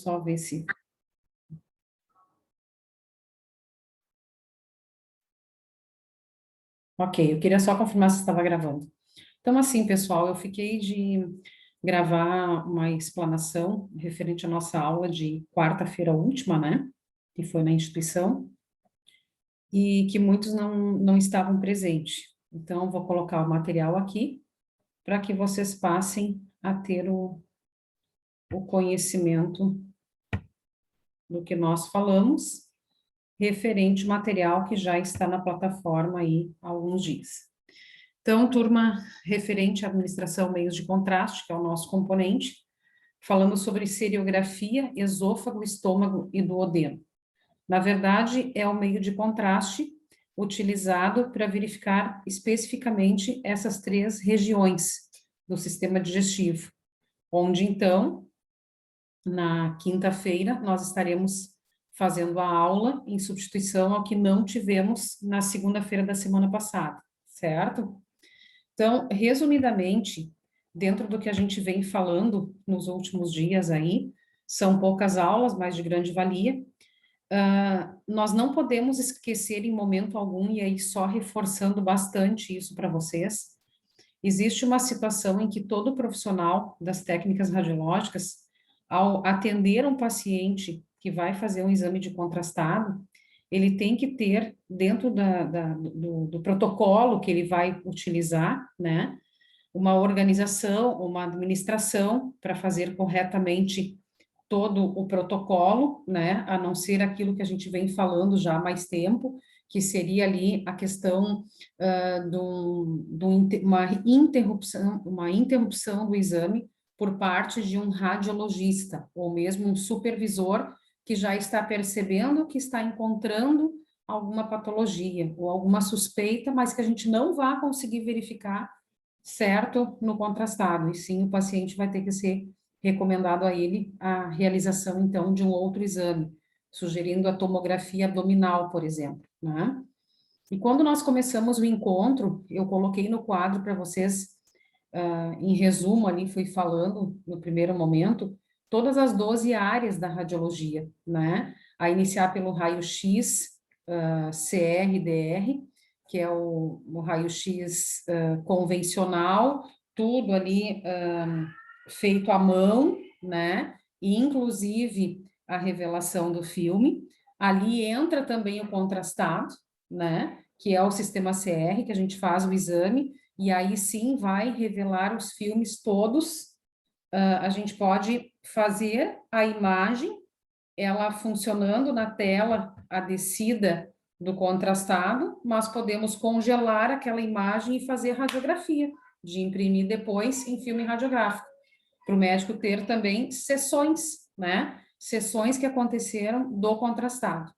só ver se... Ok, eu queria só confirmar se estava gravando. Então, assim, pessoal, eu fiquei de gravar uma explanação referente à nossa aula de quarta-feira última, né? Que foi na instituição, e que muitos não estavam presentes. Então, vou colocar o material aqui para que vocês passem a ter o conhecimento do que nós falamos, referente ao material que já está na plataforma aí há alguns dias. Então, turma, referente à administração meios de contraste, que é o nosso componente, falando sobre seriografia, esôfago, estômago e duodeno. Na verdade, é o meio de contraste utilizado para verificar especificamente essas três regiões do sistema digestivo, onde, então, na quinta-feira, nós estaremos fazendo a aula em substituição ao que não tivemos na segunda-feira da semana passada, certo? Então, resumidamente, dentro do que a gente vem falando nos últimos dias aí, são poucas aulas, mas de grande valia. Nós não podemos esquecer em momento algum, e aí só reforçando bastante isso para vocês, existe uma situação em que todo profissional das técnicas radiológicas, ao atender um paciente que vai fazer um exame de contrastado, ele tem que ter, dentro do protocolo que ele vai utilizar, né, uma organização, uma administração para fazer corretamente todo o protocolo, né, a não ser aquilo que a gente vem falando já há mais tempo, que seria ali a questão uma interrupção do exame por parte de um radiologista, ou mesmo um supervisor que já está percebendo que está encontrando alguma patologia ou alguma suspeita, mas que a gente não vai conseguir verificar certo no contrastado, e sim o paciente vai ter que ser recomendado a ele a realização, então, de um outro exame, sugerindo a tomografia abdominal, por exemplo, né? E quando nós começamos o encontro, eu coloquei no quadro para vocês, em resumo ali, fui falando no primeiro momento, todas as 12 áreas da radiologia, né? A iniciar pelo raio-x, CR-DR, que é o raio-x convencional, tudo ali feito à mão, né? E inclusive a revelação do filme. Ali entra também o contrastado, né? Que é o sistema CR, que a gente faz o exame, e aí sim vai revelar os filmes todos. A gente pode fazer a imagem, ela funcionando na tela, a descida do contrastado, mas podemos congelar aquela imagem e fazer radiografia, de imprimir depois em filme radiográfico, para o médico ter também sessões, né? Sessões que aconteceram do contrastado.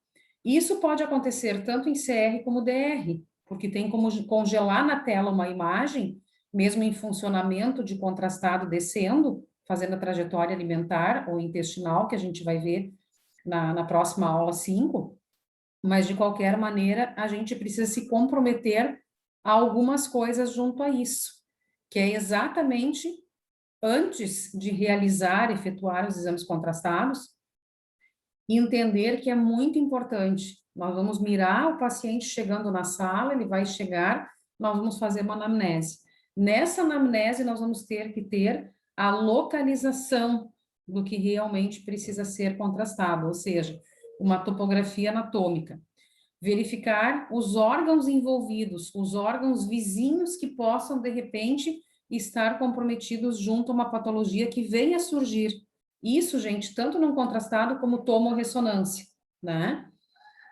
Isso pode acontecer tanto em CR como DR, porque tem como congelar na tela uma imagem, mesmo em funcionamento de contrastado descendo, fazendo a trajetória alimentar ou intestinal, que a gente vai ver na próxima aula 5, mas de qualquer maneira a gente precisa se comprometer a algumas coisas junto a isso, que é exatamente antes de realizar, efetuar os exames contrastados, entender que é muito importante. Nós vamos mirar o paciente chegando na sala, ele vai chegar, nós vamos fazer uma anamnese. Nessa anamnese, nós vamos ter que ter a localização do que realmente precisa ser contrastado, ou seja, uma topografia anatômica. Verificar os órgãos envolvidos, os órgãos vizinhos que possam, de repente, estar comprometidos junto a uma patologia que venha a surgir. Isso, gente, tanto no contrastado como tomorressonância, né?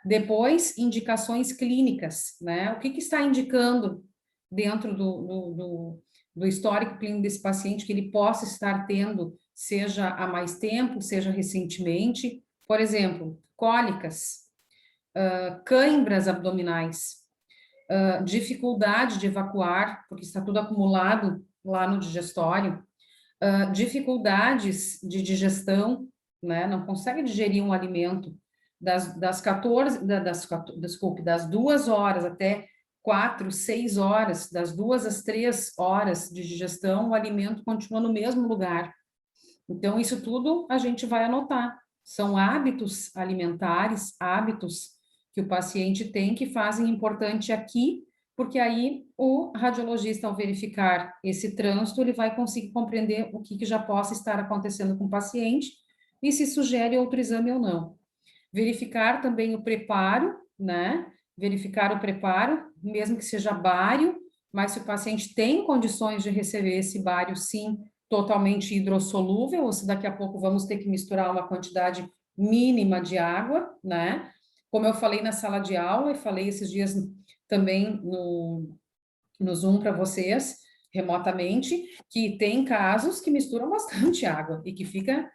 Depois, indicações clínicas, né? O que está indicando dentro do histórico clínico desse paciente que ele possa estar tendo, seja há mais tempo, seja recentemente. Por exemplo, cólicas, cãibras abdominais, dificuldade de evacuar, porque está tudo acumulado lá no digestório, dificuldades de digestão, né? Não consegue digerir um alimento das 2 horas até 4, 6 horas, das 2 às 3 horas de digestão, o alimento continua no mesmo lugar, Então, isso tudo a gente vai anotar. São hábitos alimentares, hábitos que o paciente tem que fazem importante aqui, porque aí o radiologista, ao verificar esse trânsito, ele vai conseguir compreender o que já possa estar acontecendo com o paciente e se sugere outro exame ou não. Verificar também o preparo, né? Verificar o preparo, mesmo que seja bário, mas se o paciente tem condições de receber esse bário, sim, totalmente hidrossolúvel, ou se daqui a pouco vamos ter que misturar uma quantidade mínima de água, né? Como eu falei na sala de aula, e falei esses dias também no Zoom para vocês, remotamente, que tem casos que misturam bastante água e que fica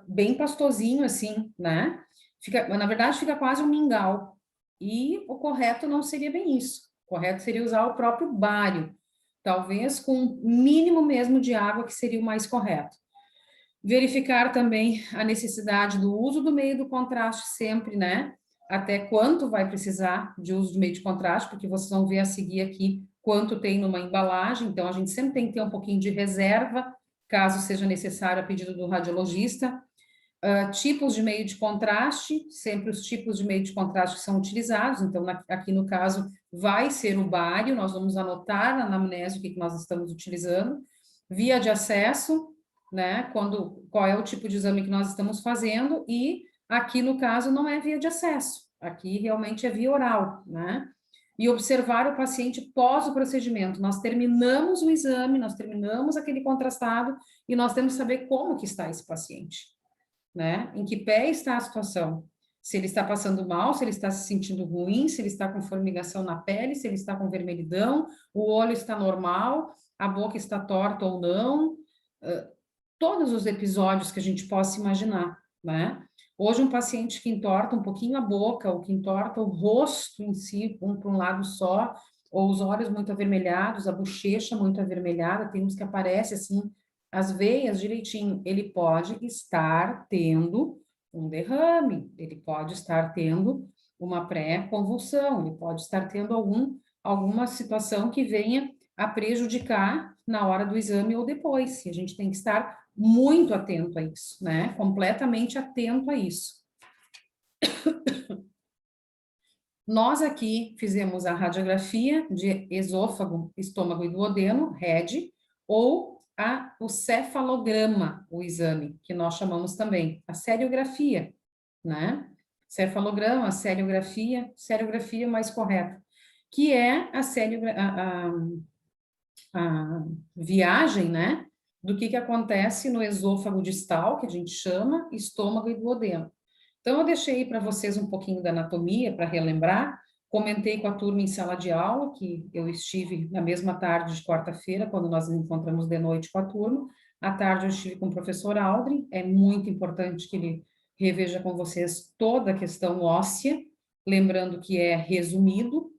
bem pastosinho assim, né? Fica, na verdade, fica quase um mingau. E o correto não seria bem isso. O correto seria usar o próprio bário, talvez com um mínimo mesmo de água, que seria o mais correto. Verificar também a necessidade do uso do meio do contraste sempre, né? Até quanto vai precisar de uso do meio de contraste, porque vocês vão ver a seguir aqui quanto tem numa embalagem, então a gente sempre tem que ter um pouquinho de reserva, caso seja necessário a pedido do radiologista. Tipos de meio de contraste, sempre os tipos de meio de contraste que são utilizados, então aqui no caso vai ser o bário, nós vamos anotar na anamnese o que nós estamos utilizando. Via de acesso, né, qual é o tipo de exame que nós estamos fazendo, e aqui no caso não é via de acesso, aqui realmente é via oral, né? E observar o paciente pós o procedimento. Nós terminamos o exame, nós terminamos aquele contrastado, e nós temos que saber como que está esse paciente, né? Em que pé está a situação? Se ele está passando mal, se ele está se sentindo ruim, se ele está com formigação na pele, se ele está com vermelhidão, o olho está normal, a boca está torta ou não, todos os episódios que a gente possa imaginar, né? Hoje, um paciente que entorta um pouquinho a boca, ou que entorta o rosto em si, para um lado só, ou os olhos muito avermelhados, a bochecha muito avermelhada, tem uns que aparece assim, as veias direitinho, ele pode estar tendo um derrame, ele pode estar tendo uma pré-convulsão, ele pode estar tendo alguma situação que venha a prejudicar na hora do exame ou depois. E a gente tem que estar muito atento a isso, né? Completamente atento a isso. Nós aqui fizemos a radiografia de esôfago, estômago e duodeno, RED, ou o cefalograma, o exame, que nós chamamos também, a seriografia, né? Cefalograma, seriografia mais correta, que é a viagem, né? Do que acontece no esôfago distal, que a gente chama, estômago e duodeno. Então, eu deixei para vocês um pouquinho da anatomia para relembrar. Comentei com a turma em sala de aula, que eu estive na mesma tarde de quarta-feira, quando nós nos encontramos de noite com a turma. À tarde, eu estive com o professor Aldrin. É muito importante que ele reveja com vocês toda a questão óssea, lembrando que é resumido,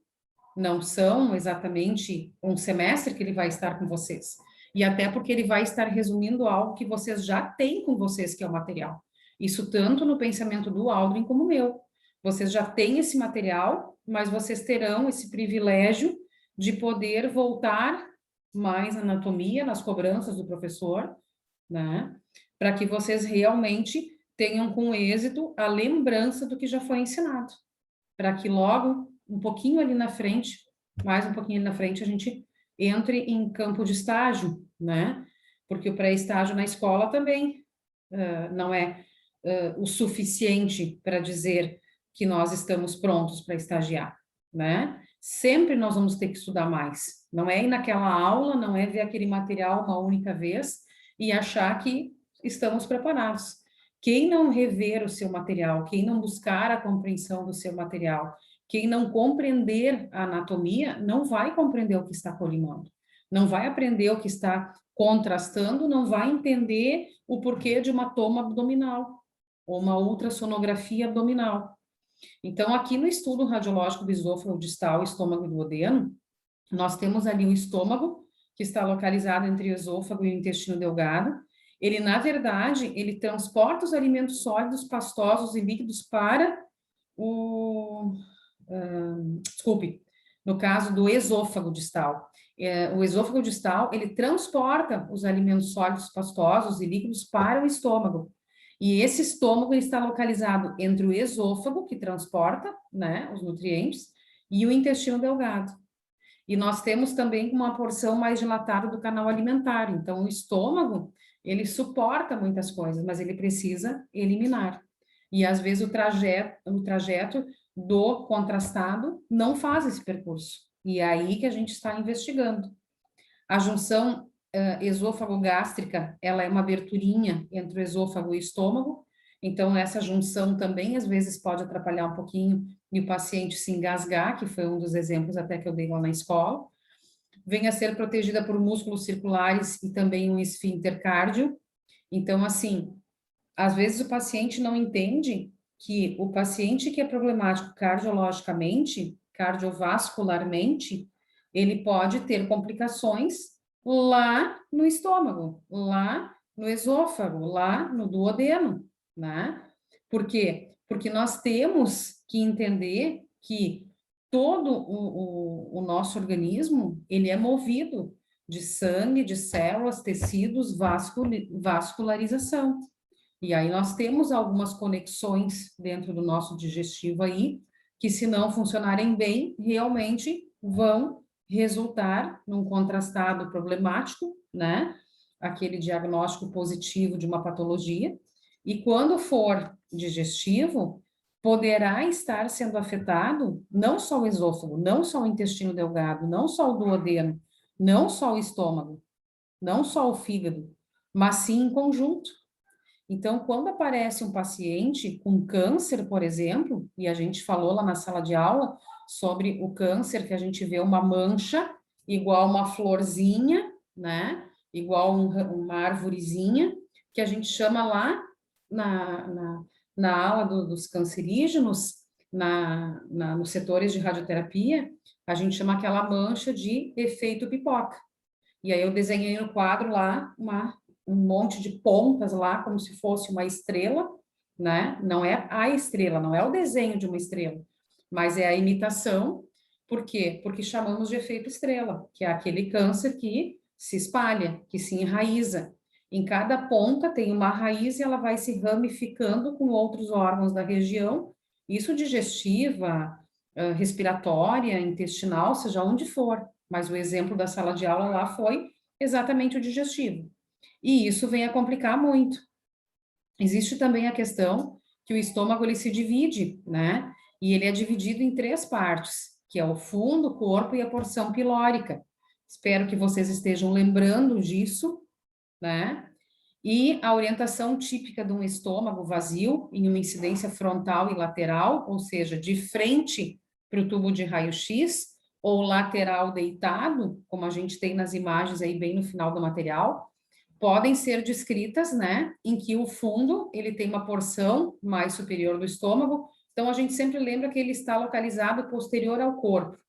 não são exatamente um semestre que ele vai estar com vocês. E até porque ele vai estar resumindo algo que vocês já têm com vocês, que é o material. Isso tanto no pensamento do Aldrin como o meu. Vocês já têm esse material, mas vocês terão esse privilégio de poder voltar mais na anatomia, nas cobranças do professor, né? Para que vocês realmente tenham com êxito a lembrança do que já foi ensinado. Para que logo, um pouquinho ali na frente, mais um pouquinho ali na frente, a gente entre em campo de estágio, né? Porque o pré-estágio na escola também não é o suficiente para dizer que nós estamos prontos para estagiar, né? Sempre nós vamos ter que estudar mais. Não é ir naquela aula, não é ver aquele material uma única vez e achar que estamos preparados. Quem não rever o seu material, quem não buscar a compreensão do seu material, quem não compreender a anatomia, não vai compreender o que está colimando, não vai aprender o que está contrastando, não vai entender o porquê de uma toma abdominal ou uma ultrassonografia abdominal. Então, aqui no estudo radiológico do esôfago distal, estômago e duodeno, nós temos ali o estômago, que está localizado entre o esôfago e o intestino delgado. Ele, na verdade, ele transporta os alimentos sólidos, pastosos e líquidos para desculpe, no caso do esôfago distal. O esôfago distal, ele transporta os alimentos sólidos, pastosos e líquidos para o estômago. E esse estômago está localizado entre o esôfago, que transporta, né, os nutrientes, e o intestino delgado. E nós temos também uma porção mais dilatada do canal alimentar. Então, o estômago, ele suporta muitas coisas, mas ele precisa eliminar. E às vezes o trajeto do contrastado não faz esse percurso. E é aí que a gente está investigando. A junção esôfago-gástrica, ela é uma aberturinha entre o esôfago e o estômago, então essa junção também às vezes pode atrapalhar um pouquinho e o paciente se engasgar, que foi um dos exemplos até que eu dei lá na escola. Vem a ser protegida por músculos circulares e também um esfíncter cardio. Então, assim, às vezes o paciente não entende que o paciente que é problemático cardiologicamente, cardiovascularmente, ele pode ter complicações lá no estômago, lá no esôfago, lá no duodeno, né? Por quê? Porque nós temos que entender que todo o nosso organismo, ele é movido de sangue, de células, tecidos, vascularização. E aí nós temos algumas conexões dentro do nosso digestivo aí, que se não funcionarem bem, realmente vão resultar num contrastado problemático, né? Aquele diagnóstico positivo de uma patologia. E quando for digestivo, poderá estar sendo afetado não só o esôfago, não só o intestino delgado, não só o duodeno, não só o estômago, não só o fígado, mas sim em conjunto. Então, quando aparece um paciente com câncer, por exemplo, e a gente falou lá na sala de aula sobre o câncer, que a gente vê uma mancha igual uma florzinha, né? Igual uma arvorezinha, que a gente chama lá na aula dos cancerígenos, nos setores de radioterapia, a gente chama aquela mancha de efeito pipoca. E aí eu desenhei no quadro lá um monte de pontas lá, como se fosse uma estrela, né? Não é a estrela, não é o desenho de uma estrela, mas é a imitação. Por quê? Porque chamamos de efeito estrela, que é aquele câncer que se espalha, que se enraiza. Em cada ponta tem uma raiz e ela vai se ramificando com outros órgãos da região, isso digestiva, respiratória, intestinal, seja onde for. Mas o exemplo da sala de aula lá foi exatamente o digestivo. E isso vem a complicar muito. Existe também a questão que o estômago ele se divide, né? E ele é dividido em 3 partes, que é o fundo, o corpo e a porção pilórica. Espero que vocês estejam lembrando disso, né? E a orientação típica de um estômago vazio, em uma incidência frontal e lateral, ou seja, de frente para o tubo de raio-x, ou lateral deitado, como a gente tem nas imagens aí bem no final do material, podem ser descritas, né, em que o fundo, ele tem uma porção mais superior do estômago, então a gente sempre lembra que ele está localizado posterior ao corpo.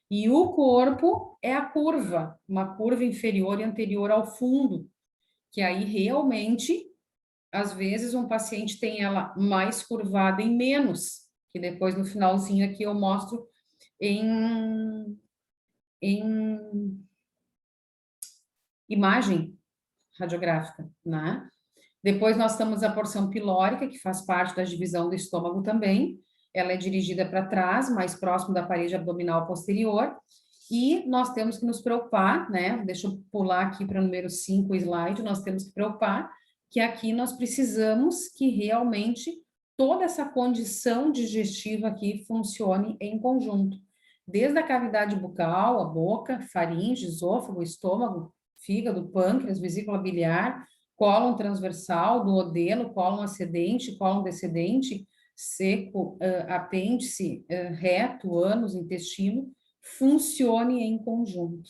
E o corpo é a curva, uma curva inferior e anterior ao fundo, que aí realmente, às vezes, um paciente tem ela mais curvada em menos, que depois no finalzinho aqui eu mostro em imagem radiográfica, né? Depois nós temos a porção pilórica, que faz parte da divisão do estômago também. Ela é dirigida para trás, mais próximo da parede abdominal posterior. E nós temos que nos preocupar, né? Deixa eu pular aqui para o número 5 slide. Nós temos que preocupar que aqui nós precisamos que realmente toda essa condição digestiva aqui funcione em conjunto. Desde a cavidade bucal, a boca, faringe, esôfago, estômago, fígado, pâncreas, vesícula biliar, cólon transversal, duodeno, cólon ascendente, cólon descendente, seco, apêndice, reto, ânus, intestino, funcione em conjunto.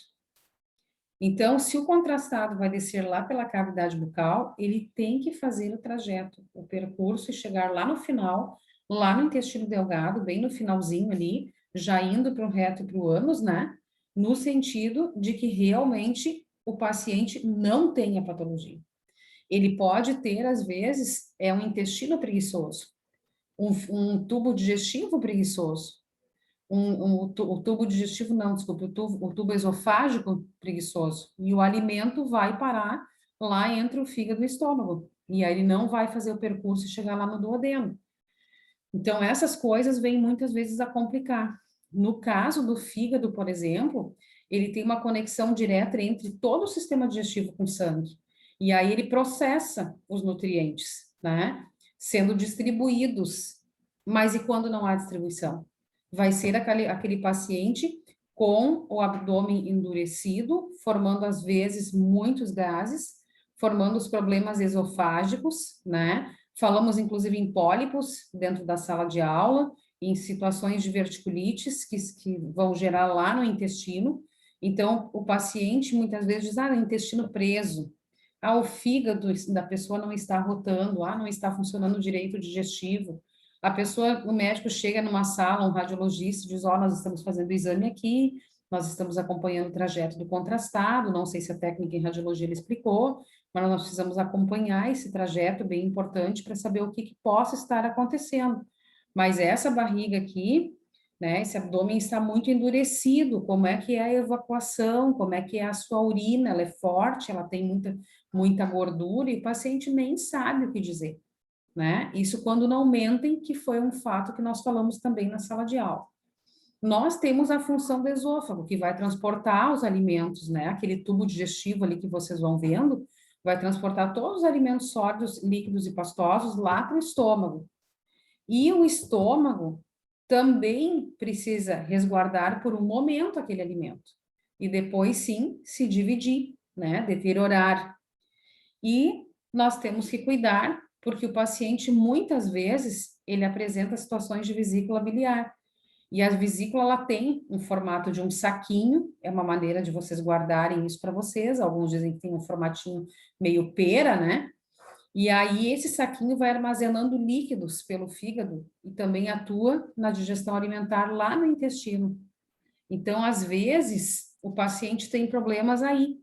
Então, se o contrastado vai descer lá pela cavidade bucal, ele tem que fazer o trajeto, o percurso e chegar lá no final, lá no intestino delgado, bem no finalzinho ali, já indo para o reto e para o ânus, né? No sentido de que realmente o paciente não tenha patologia. Ele pode ter, às vezes, um intestino preguiçoso, um tubo digestivo preguiçoso, o tubo digestivo, não, desculpa, o tubo esofágico preguiçoso. E o alimento vai parar lá entre o fígado e o estômago. E aí ele não vai fazer o percurso e chegar lá no duodeno. Então, essas coisas vêm muitas vezes a complicar. No caso do fígado, por exemplo, ele tem uma conexão direta entre todo o sistema digestivo com o sangue. E aí ele processa os nutrientes, né? Sendo distribuídos. Mas e quando não há distribuição? Vai ser aquele paciente com o abdômen endurecido, formando às vezes muitos gases, formando os problemas esofágicos, né? Falamos, inclusive, em pólipos dentro da sala de aula, em situações de verticulites que vão gerar lá no intestino. Então, o paciente muitas vezes diz, intestino preso. O fígado da pessoa não está rotando, não está funcionando direito o digestivo. A pessoa, o médico chega numa sala, um radiologista, diz, nós estamos fazendo o exame aqui, nós estamos acompanhando o trajeto do contrastado, não sei se a técnica em radiologia ele explicou, mas nós precisamos acompanhar esse trajeto bem importante para saber o que possa estar acontecendo. Mas essa barriga aqui, né, esse abdômen está muito endurecido, como é que é a evacuação, como é que é a sua urina, ela é forte, ela tem muita gordura e o paciente nem sabe o que dizer, né? Isso quando não mentem, que foi um fato que nós falamos também na sala de aula. Nós temos a função do esôfago, que vai transportar os alimentos, né? Aquele tubo digestivo ali que vocês vão vendo, vai transportar todos os alimentos sólidos, líquidos e pastosos lá para o estômago. E o estômago também precisa resguardar por um momento aquele alimento. E depois, sim, se dividir, né? Deteriorar. E nós temos que cuidar, porque o paciente, muitas vezes, ele apresenta situações de vesícula biliar. E a vesícula, ela tem um formato de um saquinho, é uma maneira de vocês guardarem isso para vocês. Alguns dizem que tem um formatinho meio pera, né? E aí esse saquinho vai armazenando líquidos pelo fígado e também atua na digestão alimentar lá no intestino. Então, às vezes, o paciente tem problemas aí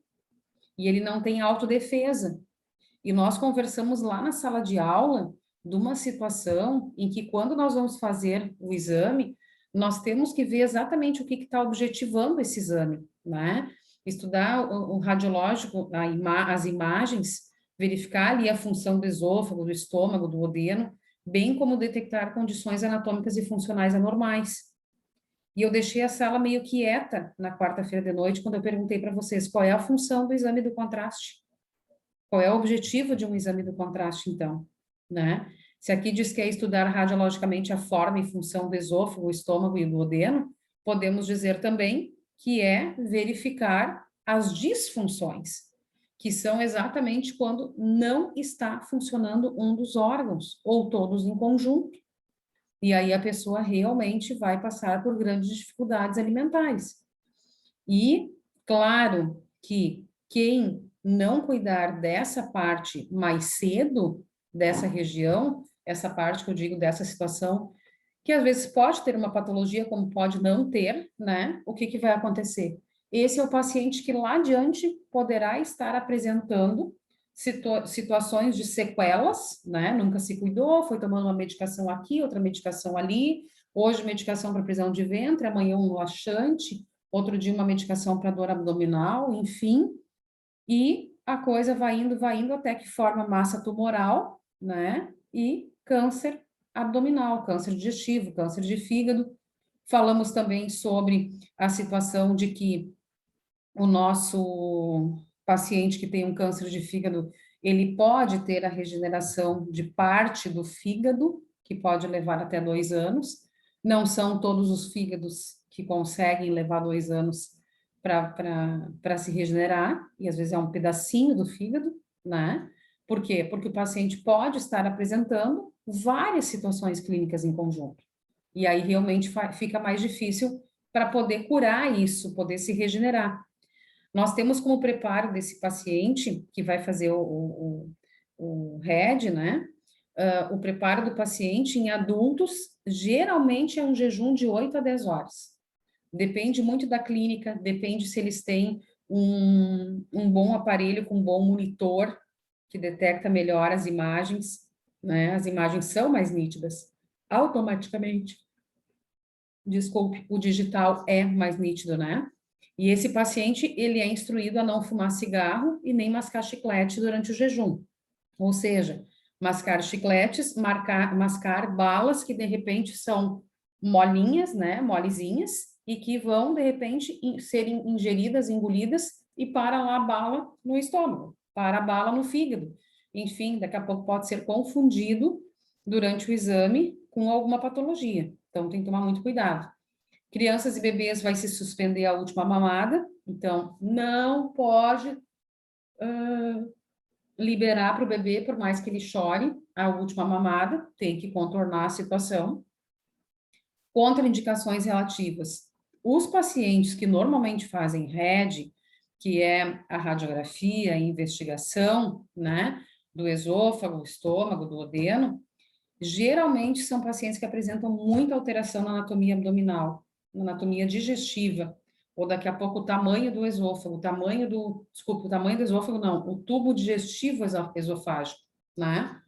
e ele não tem autodefesa. E nós conversamos lá na sala de aula de uma situação em que, quando nós vamos fazer o exame, nós temos que ver exatamente o que está objetivando esse exame, né? Estudar o radiológico, as imagens, verificar ali a função do esôfago, do estômago, do odeno, bem como detectar condições anatômicas e funcionais anormais. E eu deixei a sala meio quieta na quarta-feira de noite, quando eu perguntei para vocês qual é a função do exame do contraste. Qual é o objetivo de um exame do contraste, então, né? Se aqui diz que é estudar radiologicamente a forma e função do esôfago, o estômago e do duodeno, podemos dizer também que é verificar as disfunções, que são exatamente quando não está funcionando um dos órgãos, ou todos em conjunto. E aí a pessoa realmente vai passar por grandes dificuldades alimentares. E, claro, que quem não cuidar dessa parte mais cedo, dessa região, essa parte que eu digo dessa situação, que às vezes pode ter uma patologia, como pode não ter, né? O que vai acontecer? Esse é o paciente que lá adiante poderá estar apresentando situações de sequelas, né? Nunca se cuidou, foi tomando uma medicação aqui, outra medicação ali, hoje medicação para prisão de ventre, amanhã um laxante, outro dia uma medicação para dor abdominal, enfim, e a coisa vai indo até que forma massa tumoral, né? E câncer abdominal, câncer digestivo, câncer de fígado. Falamos também sobre a situação de que o nosso paciente que tem um câncer de fígado, ele pode ter a regeneração de parte do fígado, que pode levar até 2 anos. Não são todos os fígados que conseguem levar 2 anos para se regenerar, e às vezes é um pedacinho do fígado, né? Por quê? Porque o paciente pode estar apresentando várias situações clínicas em conjunto. E aí realmente fica mais difícil para poder curar isso, poder se regenerar. Nós temos como preparo desse paciente que vai fazer o RED, né? O preparo do paciente em adultos geralmente é um jejum de 8 a 10 horas. Depende muito da clínica, depende se eles têm um bom aparelho com um bom monitor que detecta melhor as imagens, né? As imagens são mais nítidas automaticamente. desculpe, o digital é mais nítido, né? E esse paciente, ele é instruído a não fumar cigarro e nem mascar chiclete durante o jejum. Ou seja, mascar chicletes, mascar balas que de repente são molinhas, né, molezinhas, e que vão de repente serem ingeridas, engolidas e para lá a bala no estômago, para a bala no fígado. Enfim, daqui a pouco pode ser confundido durante o exame com alguma patologia. Então tem que tomar muito cuidado. Crianças e bebês vai se suspender a última mamada, então não pode liberar para o bebê, por mais que ele chore, a última mamada, tem que contornar a situação. Contraindicações relativas. Os pacientes que normalmente fazem RED, que é a radiografia, a investigação, né, do esôfago, estômago, do duodeno, geralmente são pacientes que apresentam muita alteração na anatomia abdominal, na anatomia digestiva, ou daqui a pouco o tamanho do esôfago, o tamanho do esôfago não, o tubo digestivo esofágico, né?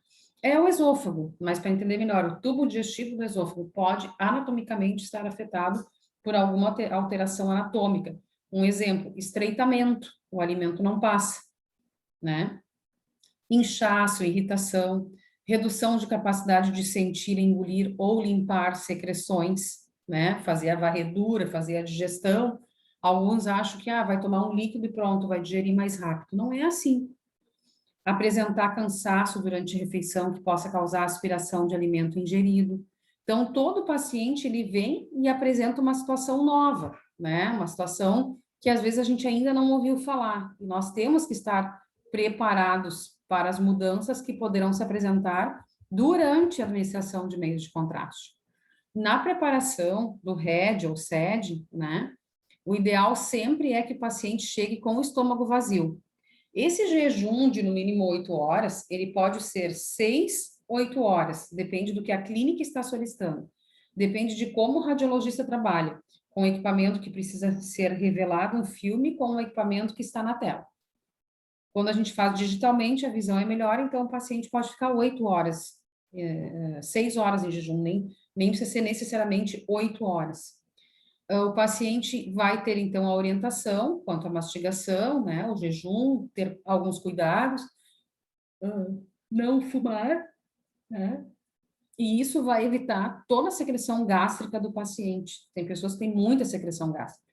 É o esôfago, mas para entender melhor, o tubo digestivo do esôfago pode anatomicamente estar afetado por alguma alteração anatômica. Um exemplo, estreitamento, o alimento não passa, né? Inchaço, irritação, redução de capacidade de sentir, engolir ou limpar secreções, né? Fazer a varredura, fazer a digestão. Alguns acham que vai tomar um líquido e pronto, vai digerir mais rápido. Não é assim. Apresentar cansaço durante a refeição que possa causar aspiração de alimento ingerido. Então, todo paciente ele vem e apresenta uma situação nova, né? Uma situação que às vezes a gente ainda não ouviu falar. E nós temos que estar preparados para as mudanças que poderão se apresentar durante a administração de meios de contraste. Na preparação do RED ou SED, né? O ideal sempre é que o paciente chegue com o estômago vazio. Esse jejum de no mínimo 8 horas, ele pode ser 6, 8 horas, depende do que a clínica está solicitando. Depende de como o radiologista trabalha, com o equipamento que precisa ser revelado um filme com o equipamento que está na tela. Quando a gente faz digitalmente, a visão é melhor, então o paciente pode ficar 8 horas, 6 horas em jejum, nem precisa ser necessariamente 8 horas. O paciente vai ter, então, a orientação quanto à mastigação, né, o jejum, ter alguns cuidados, não fumar, né, e isso vai evitar toda a secreção gástrica do paciente. Tem pessoas que têm muita secreção gástrica.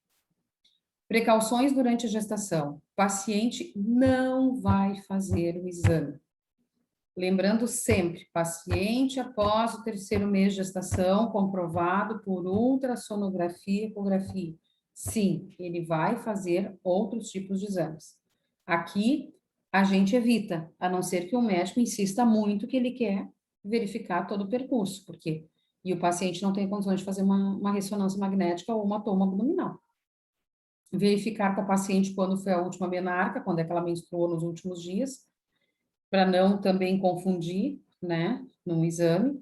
Precauções durante a gestação. O paciente não vai fazer o exame. Lembrando sempre, paciente após o 3º mês de gestação, comprovado por ultrassonografia e ecografia. Sim, ele vai fazer outros tipos de exames. Aqui, a gente evita, a não ser que o médico insista muito que ele quer verificar todo o percurso, porque e o paciente não tem condições de fazer uma ressonância magnética ou uma toma abdominal. Verificar com a paciente quando foi a última menarca, quando é que ela menstruou nos últimos dias, para não também confundir, né, no exame.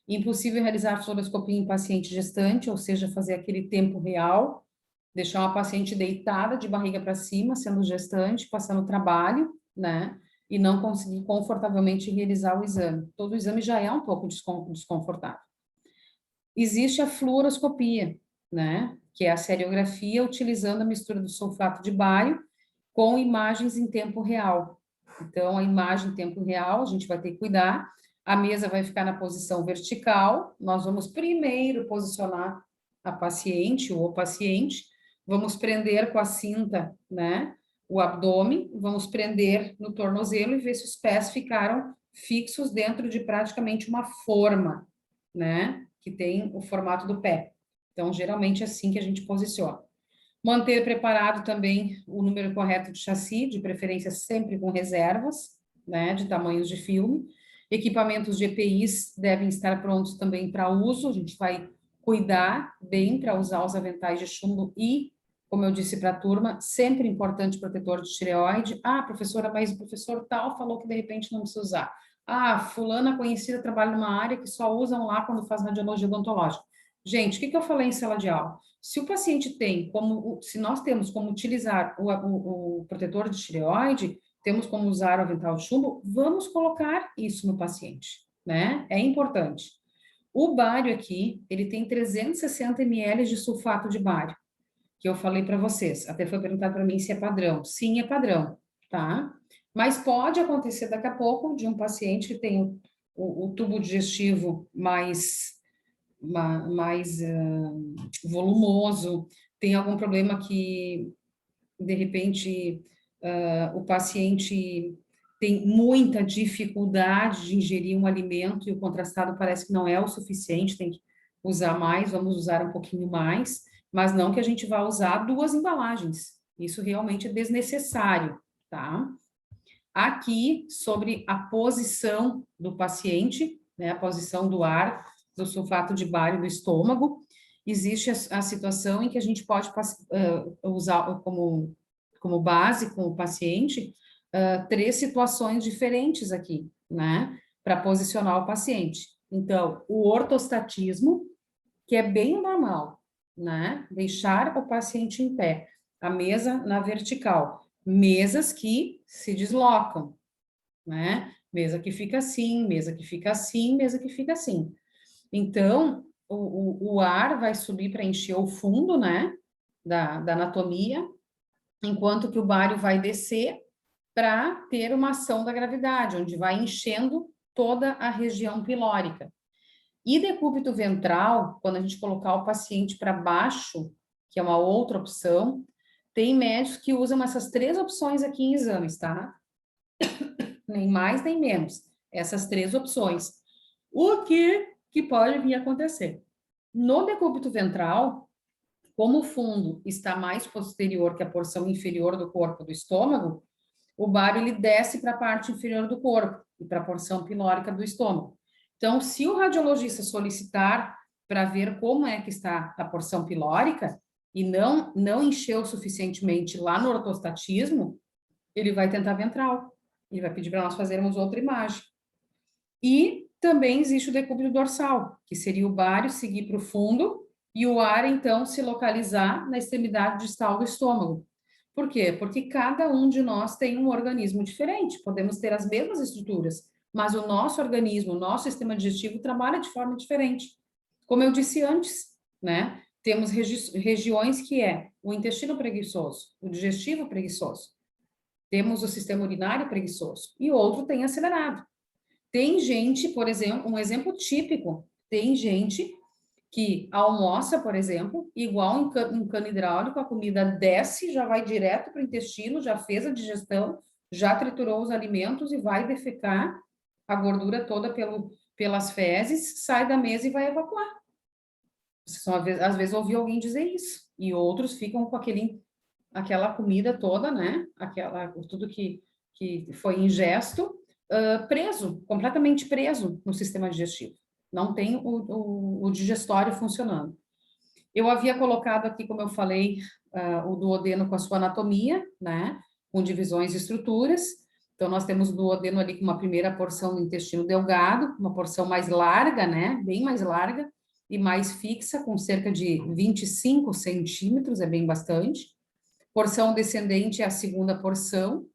Impossível realizar fluoroscopia em paciente gestante, ou seja, fazer aquele tempo real, deixar uma paciente deitada de barriga para cima, sendo gestante, passando trabalho, né, e não conseguir confortavelmente realizar o exame. Todo o exame já é um pouco desconfortável. Existe a fluoroscopia, né, que é a seriografia utilizando a mistura do sulfato de bário com imagens em tempo real. Então, a imagem em tempo real, a gente vai ter que cuidar. A mesa vai ficar na posição vertical. Nós vamos primeiro posicionar a paciente ou o paciente. Vamos prender com a cinta, né, o abdômen. Vamos prender no tornozelo e ver se os pés ficaram fixos dentro de praticamente uma forma, né, que tem o formato do pé. Então, geralmente é assim que a gente posiciona. Manter preparado também o número correto de chassi, de preferência sempre com reservas, né, de tamanhos de filme. Equipamentos de EPIs devem estar prontos também para uso, a gente vai cuidar bem para usar os aventais de chumbo e, como eu disse para a turma, sempre importante protetor de tireoide. Professora, mas o professor tal falou que de repente não precisa usar. Fulana conhecida trabalha numa área que só usam lá quando faz radiologia odontológica. Gente, o que eu falei em sala de aula? Se o paciente se nós temos como utilizar o protetor de tireoide, temos como usar o avental de chumbo, vamos colocar isso no paciente, né? É importante. O bário aqui, ele tem 360 ml de sulfato de bário, que eu falei para vocês. Até foi perguntado para mim se é padrão. Sim, é padrão, tá? Mas pode acontecer daqui a pouco de um paciente que tem o tubo digestivo mais volumoso, tem algum problema que, de repente, o paciente tem muita dificuldade de ingerir um alimento e o contrastado parece que não é o suficiente, tem que usar mais, vamos usar um pouquinho mais, mas não que a gente vá usar 2 embalagens. Isso realmente é desnecessário, tá? Aqui, sobre a posição do paciente, né, a posição do ar, do sulfato de bário do estômago, existe a situação em que a gente pode usar como base com o paciente 3 situações diferentes aqui, né, para posicionar o paciente. Então, o ortostatismo, que é bem normal, né, deixar o paciente em pé, a mesa na vertical, mesas que se deslocam, né, mesa que fica assim, mesa que fica assim, mesa que fica assim. Então, o ar vai subir para encher o fundo, né, da anatomia, enquanto que o bário vai descer para ter uma ação da gravidade, onde vai enchendo toda a região pilórica. E decúbito ventral, quando a gente colocar o paciente para baixo, que é uma outra opção, tem médicos que usam essas 3 opções aqui em exames, tá? Nem mais nem menos. Essas 3 opções. O que pode vir a acontecer? No decúbito ventral, como o fundo está mais posterior que a porção inferior do corpo do estômago, o bário ele desce para a parte inferior do corpo e para a porção pilórica do estômago. Então, se o radiologista solicitar para ver como é que está a porção pilórica e não encheu suficientemente lá no ortostatismo, ele vai tentar ventral. Ele vai pedir para nós fazermos outra imagem. E também existe o decúbito dorsal, que seria o bário seguir para o fundo e o ar, então, se localizar na extremidade distal do estômago. Por quê? Porque cada um de nós tem um organismo diferente. Podemos ter as mesmas estruturas, mas o nosso organismo, o nosso sistema digestivo trabalha de forma diferente. Como eu disse antes, né? Temos regiões que é o intestino preguiçoso, o digestivo preguiçoso. Temos o sistema urinário preguiçoso e outro tem acelerado. Tem gente, por exemplo, um exemplo típico, tem gente que almoça, por exemplo, igual em cano hidráulico, a comida desce, já vai direto para o intestino, já fez a digestão, já triturou os alimentos e vai defecar a gordura toda pelas fezes, sai da mesa e vai evacuar. Às vezes ouvi alguém dizer isso, e outros ficam com aquela comida toda, né? Tudo que foi ingesto, preso, completamente preso no sistema digestivo. Não tem o digestório funcionando. Eu havia colocado aqui, como eu falei, o duodeno com a sua anatomia, né? Com divisões e estruturas. Então, nós temos o duodeno ali com uma primeira porção do intestino delgado, uma porção mais larga, né? Bem mais larga e mais fixa, com cerca de 25 centímetros, é bem bastante. Porção descendente é a segunda porção,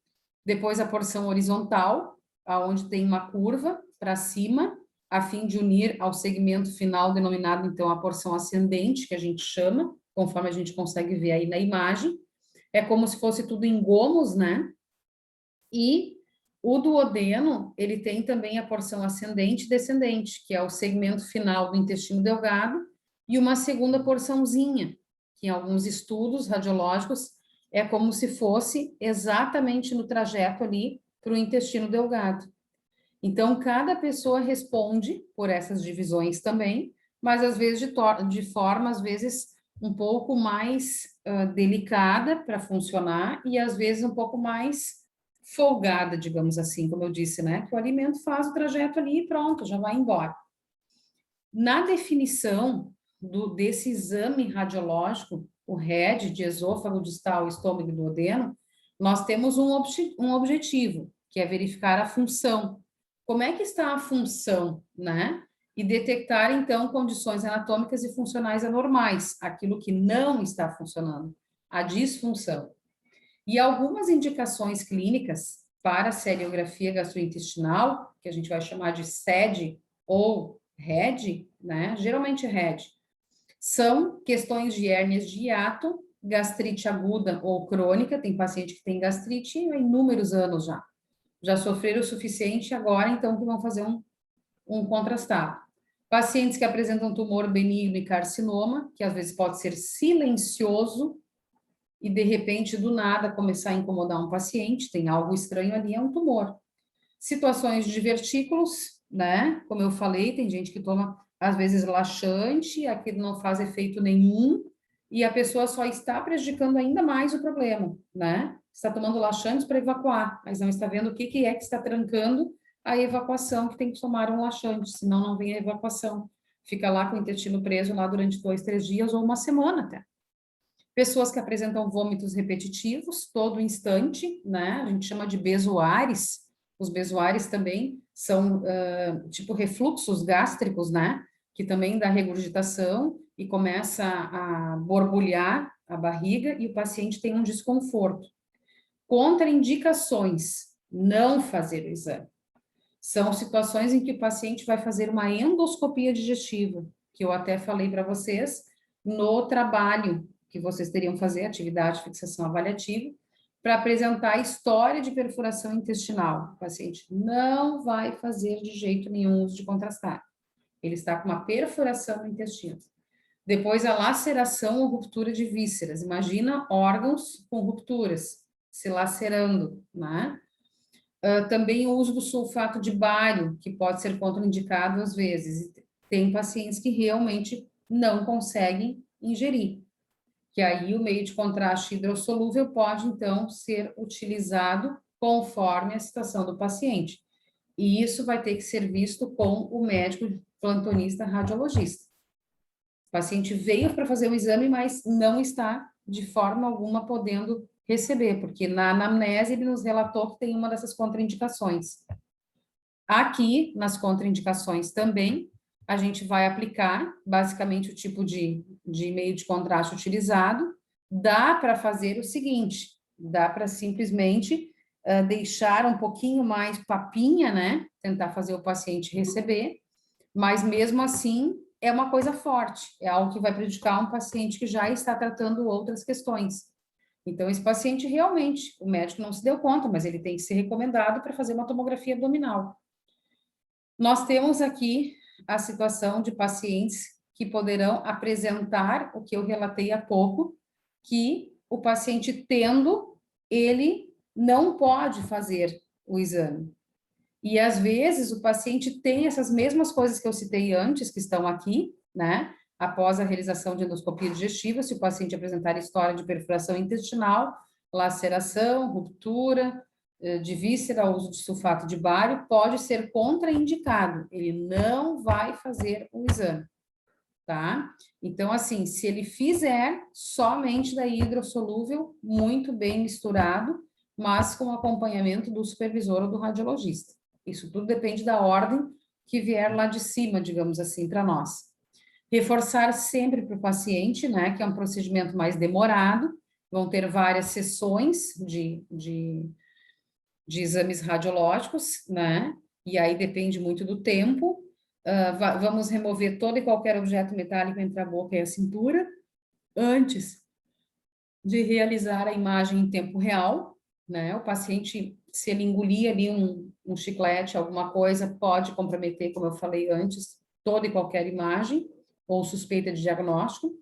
depois a porção horizontal, aonde tem uma curva para cima, a fim de unir ao segmento final, denominado então a porção ascendente, que a gente chama, conforme a gente consegue ver aí na imagem. É como se fosse tudo em gomos, né? E o duodeno, ele tem também a porção ascendente e descendente, que é o segmento final do intestino delgado, e uma segunda porçãozinha, que em alguns estudos radiológicos é como se fosse exatamente no trajeto ali para o intestino delgado. Então, cada pessoa responde por essas divisões também, mas às vezes de forma, às vezes, um pouco mais delicada para funcionar e às vezes um pouco mais folgada, digamos assim, como eu disse, né? Que o alimento faz o trajeto ali e pronto, já vai embora. Na definição desse exame radiológico, o RED, de esôfago distal, estômago e duodeno, nós temos um objetivo, que é verificar a função. Como é que está a função, né? E detectar, então, condições anatômicas e funcionais anormais, aquilo que não está funcionando, a disfunção. E algumas indicações clínicas para a seriografia gastrointestinal, que a gente vai chamar de SED ou RED, né? Geralmente RED. São questões de hérnias de hiato, gastrite aguda ou crônica, tem paciente que tem gastrite há inúmeros anos já. Já sofreram o suficiente agora, então, que vão fazer um contrastado. Pacientes que apresentam tumor benigno e carcinoma, que às vezes pode ser silencioso, e de repente, do nada, começar a incomodar um paciente, tem algo estranho ali, é um tumor. Situações de divertículos, né? Como eu falei, tem gente que toma, às vezes, laxante, aquilo não faz efeito nenhum, e a pessoa só está prejudicando ainda mais o problema, né? Está tomando laxantes para evacuar, mas não está vendo o que é que está trancando a evacuação, que tem que tomar um laxante, senão não vem a evacuação. Fica lá com o intestino preso lá durante 2, 3 dias ou uma semana até. Pessoas que apresentam vômitos repetitivos, todo instante, né? A gente chama de bezoares. Os bezoares também são, tipo, refluxos gástricos, né? Que também dá regurgitação e começa a borbulhar a barriga e o paciente tem um desconforto. Contraindicações, não fazer o exame. São situações em que o paciente vai fazer uma endoscopia digestiva, que eu até falei para vocês no trabalho que vocês teriam fazer, atividade de fixação avaliativa, para apresentar a história de perfuração intestinal. O paciente não vai fazer de jeito nenhum uso de contrastado. Ele está com uma perfuração no intestino. Depois, a laceração ou ruptura de vísceras. Imagina órgãos com rupturas, se lacerando, né? Também o uso do sulfato de bário, que pode ser contraindicado às vezes. Tem pacientes que realmente não conseguem ingerir, que aí o meio de contraste hidrossolúvel pode, então, ser utilizado conforme a situação do paciente. E isso vai ter que ser visto com o médico plantonista radiologista. O paciente veio para fazer o exame, mas não está, de forma alguma, podendo receber, porque na anamnese ele nos relatou que tem uma dessas contraindicações. Aqui, nas contraindicações também, a gente vai aplicar, basicamente, o tipo de meio de contraste utilizado. Dá para fazer o seguinte, dá para simplesmente deixar um pouquinho mais papinha, né? Tentar fazer o paciente receber, mas mesmo assim é uma coisa forte, é algo que vai prejudicar um paciente que já está tratando outras questões. Então, esse paciente realmente, o médico não se deu conta, mas ele tem que ser recomendado para fazer uma tomografia abdominal. Nós temos aqui a situação de pacientes que poderão apresentar o que eu relatei há pouco, que o paciente tendo, ele não pode fazer o exame. E às vezes o paciente tem essas mesmas coisas que eu citei antes, que estão aqui, né? Após a realização de endoscopia digestiva, se o paciente apresentar história de perfuração intestinal, laceração, ruptura de víscera, uso de sulfato de bário, pode ser contraindicado. Ele não vai fazer o exame, tá? Então, assim, se ele fizer somente da hidrossolúvel, muito bem misturado, mas com acompanhamento do supervisor ou do radiologista. Isso tudo depende da ordem que vier lá de cima, digamos assim, para nós. Reforçar sempre para o paciente, né, que é um procedimento mais demorado, vão ter várias sessões de exames radiológicos, né, e aí depende muito do tempo. Vamos remover todo e qualquer objeto metálico entre a boca e a cintura, antes de realizar a imagem em tempo real, né, o paciente, se ele engolir ali um chiclete, alguma coisa, pode comprometer, como eu falei antes, toda e qualquer imagem, ou suspeita de diagnóstico.